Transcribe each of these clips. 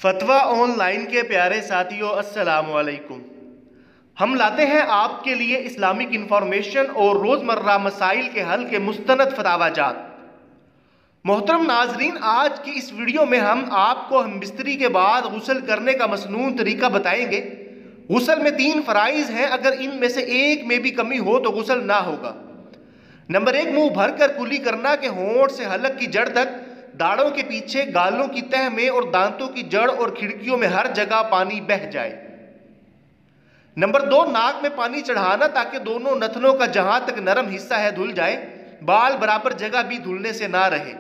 फतवा ऑनलाइन के प्यारे साथियों, अस्सलामु अलैकुम। हम लाते हैं आपके लिए इस्लामिक इंफॉर्मेशन और रोज़मर्रा मसाइल के हल के मुस्तनद फतावाजात। मोहतरम नाजरीन, आज की इस वीडियो में हम आपको हमबिस्तरी के बाद गुस्ल करने का मसनून तरीका बताएंगे। गुस्ल में 3 फ़राइज़ हैं, अगर इनमें से एक में भी कमी हो तो गुस्ल ना होगा। नंबर 1, मुंह भर कर कुली करना कि होंठ से हलक की जड़ तक, दाढ़ों के पीछे, गालों की तह में और दांतों की जड़ और खिड़कियों में हर जगह पानी बह जाए। नंबर 2, नाक में पानी चढ़ाना ताकि दोनों नथनों का जहां तक नरम हिस्सा है धुल जाए, बाल बराबर जगह भी धुलने से ना रहे।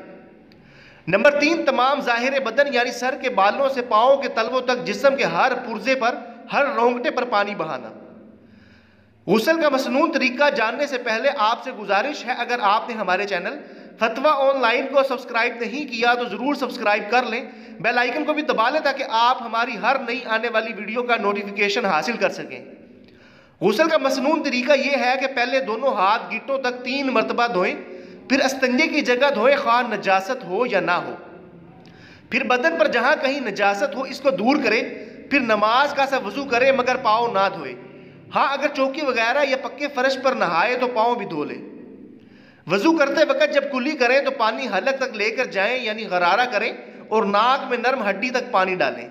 नंबर 3, तमाम ज़ाहिर बदन यानी सर के बालों से पांवों के तलवों तक जिस्म के हर पुर्जे पर, हर रोंगटे पर पानी बहाना। गुस्ल का मसनून तरीका जानने से पहले आपसे गुजारिश है, अगर आपने हमारे चैनल फतवा ऑनलाइन को सब्सक्राइब नहीं किया तो ज़रूर सब्सक्राइब कर लें, बेल आइकन को भी दबा लें ताकि आप हमारी हर नई आने वाली वीडियो का नोटिफिकेशन हासिल कर सकें। गुस्ल का मसनून तरीका यह है कि पहले दोनों हाथ गिट्टों तक 3 मरतबा धोएं, फिर अस्तंजे की जगह धोएं, ख्वाह नजासत हो या ना हो। फिर बदन पर जहां कहीं नजासत हो इसको दूर करें, फिर नमाज का सा वजू करें मगर पाँव ना धोए। हाँ, अगर चौकी वगैरह या पक्के फर्श पर नहाए तो पाँव भी धो लें। वजू करते वक्त जब कुली करें तो पानी हलक तक लेकर जाएं यानी गरारा करें और नाक में नरम हड्डी तक पानी डालें।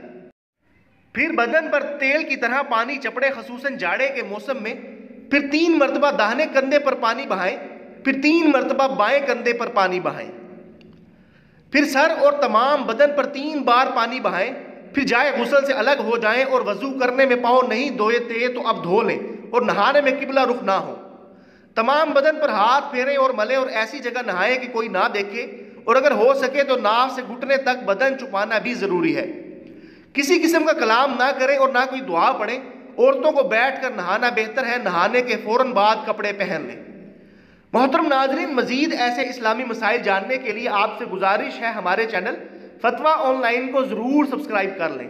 फिर बदन पर तेल की तरह पानी चपड़े, खसूसन जाड़े के मौसम में। फिर 3 मरतबा दाहिने कंधे पर पानी बहाएं, फिर 3 मरतबा बाएं कंधे पर पानी बहाएं। फिर सर और तमाम बदन पर 3 बार पानी बहाएं। फिर जाए गुस्ल से अलग हो जाएं और वजू करने में पाँव नहीं धोए थे तो अब धो लें और नहाने में किबला रुख ना हो। तमाम बदन पर हाथ फेरें और मलें और ऐसी जगह नहाएं कि कोई ना देखे, और अगर हो सके तो नाव से घुटने तक बदन छुपाना भी जरूरी है। किसी किस्म का कलाम ना करें और ना कोई दुआ पढ़ें। औरतों को बैठकर नहाना बेहतर है, नहाने के फौरन बाद कपड़े पहन लें। मोहतरम नाजरीन, मजीद ऐसे इस्लामी मसाइल जानने के लिए आपसे गुजारिश है, हमारे चैनल फतवा ऑनलाइन को जरूर सब्सक्राइब कर लें।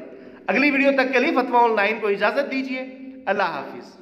अगली वीडियो तक के लिए फतवा ऑनलाइन को इजाजत दीजिए। अल्लाह हाफिज।